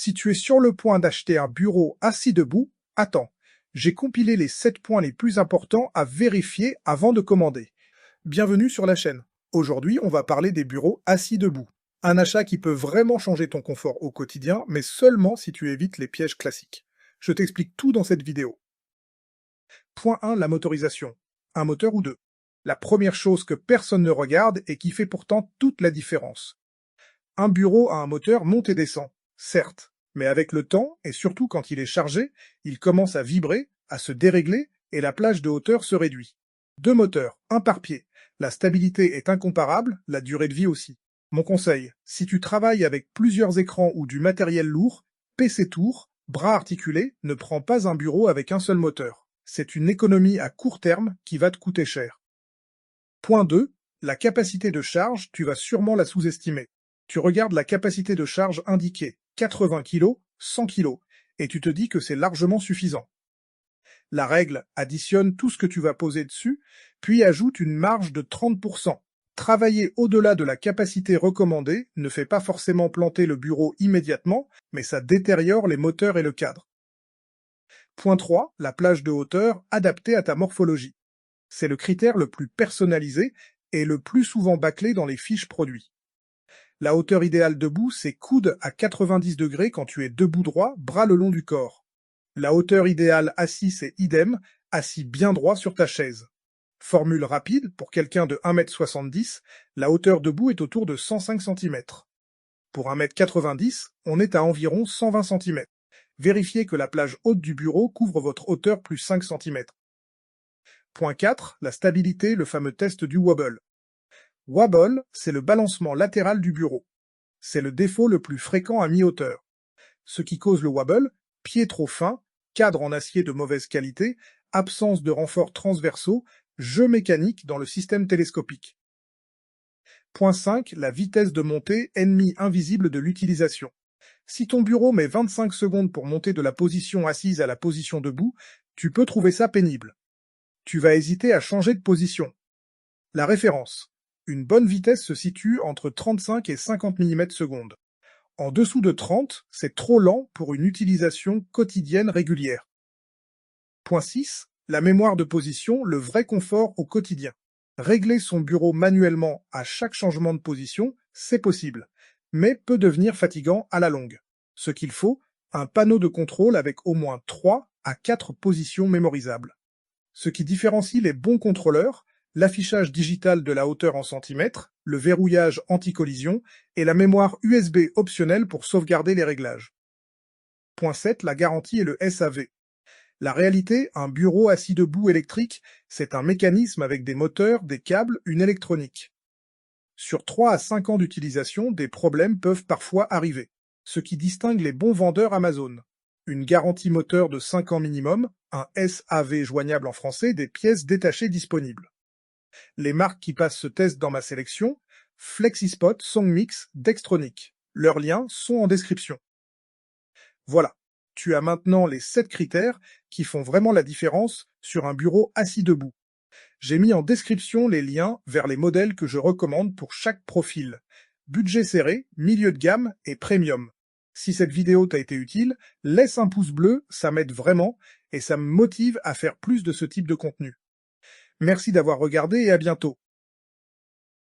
Si tu es sur le point d'acheter un bureau assis debout, attends. J'ai compilé les 7 points les plus importants à vérifier avant de commander. Bienvenue sur la chaîne. Aujourd'hui, on va parler des bureaux assis debout. Un achat qui peut vraiment changer ton confort au quotidien, mais seulement si tu évites les pièges classiques. Je t'explique tout dans cette vidéo. Point 1, la motorisation. Un moteur ou deux. La première chose que personne ne regarde et qui fait pourtant toute la différence. Un bureau a un moteur monte et descend, certes, mais avec le temps, et surtout quand il est chargé, il commence à vibrer, à se dérégler, et la plage de hauteur se réduit. Deux moteurs, un par pied. La stabilité est incomparable, la durée de vie aussi. Mon conseil, si tu travailles avec plusieurs écrans ou du matériel lourd, PC tour, bras articulés, ne prends pas un bureau avec un seul moteur. C'est une économie à court terme qui va te coûter cher. Point 2. La capacité de charge, tu vas sûrement la sous-estimer. Tu regardes la capacité de charge indiquée, 80 kg, 100 kg, et tu te dis que c'est largement suffisant. La règle additionne tout ce que tu vas poser dessus, puis ajoute une marge de 30%. Travailler au-delà de la capacité recommandée ne fait pas forcément planter le bureau immédiatement, mais ça détériore les moteurs et le cadre. Point 3. La plage de hauteur adaptée à ta morphologie. C'est le critère le plus personnalisé et le plus souvent bâclé dans les fiches produits. La hauteur idéale debout, c'est coude à 90 degrés quand tu es debout droit, bras le long du corps. La hauteur idéale assis, c'est idem, assis bien droit sur ta chaise. Formule rapide, pour quelqu'un de 1m70, la hauteur debout est autour de 105 cm. Pour 1m90, on est à environ 120 cm. Vérifiez que la plage haute du bureau couvre votre hauteur plus 5 cm. Point 4, la stabilité, le fameux test du wobble. Wobble, c'est le balancement latéral du bureau. C'est le défaut le plus fréquent à mi-hauteur. Ce qui cause le wobble, pied trop fin, cadre en acier de mauvaise qualité, absence de renforts transversaux, jeu mécanique dans le système télescopique. Point 5, la vitesse de montée, ennemi invisible de l'utilisation. Si ton bureau met 25 secondes pour monter de la position assise à la position debout, tu peux trouver ça pénible. Tu vas hésiter à changer de position. La référence. Une bonne vitesse se situe entre 35 et 50 mm/s. En dessous de 30, c'est trop lent pour une utilisation quotidienne régulière. Point 6. La mémoire de position, le vrai confort au quotidien. Régler son bureau manuellement à chaque changement de position, c'est possible, mais peut devenir fatigant à la longue. Ce qu'il faut, un panneau de contrôle avec au moins 3 à 4 positions mémorisables. Ce qui différencie les bons contrôleurs, l'affichage digital de la hauteur en centimètres, le verrouillage anti-collision et la mémoire USB optionnelle pour sauvegarder les réglages. Point 7. La garantie et le SAV. La réalité, un bureau assis debout électrique, c'est un mécanisme avec des moteurs, des câbles, une électronique. Sur 3 à 5 ans d'utilisation, des problèmes peuvent parfois arriver, ce qui distingue les bons vendeurs Amazon. Une garantie moteur de 5 ans minimum, un SAV joignable en français, des pièces détachées disponibles. Les marques qui passent ce test dans ma sélection, Flexispot, Songmix, Dextronic. Leurs liens sont en description. Voilà, tu as maintenant les 7 critères qui font vraiment la différence sur un bureau assis debout. J'ai mis en description les liens vers les modèles que je recommande pour chaque profil. Budget serré, milieu de gamme et premium. Si cette vidéo t'a été utile, laisse un pouce bleu, ça m'aide vraiment et ça me motive à faire plus de ce type de contenu. Merci d'avoir regardé et à bientôt.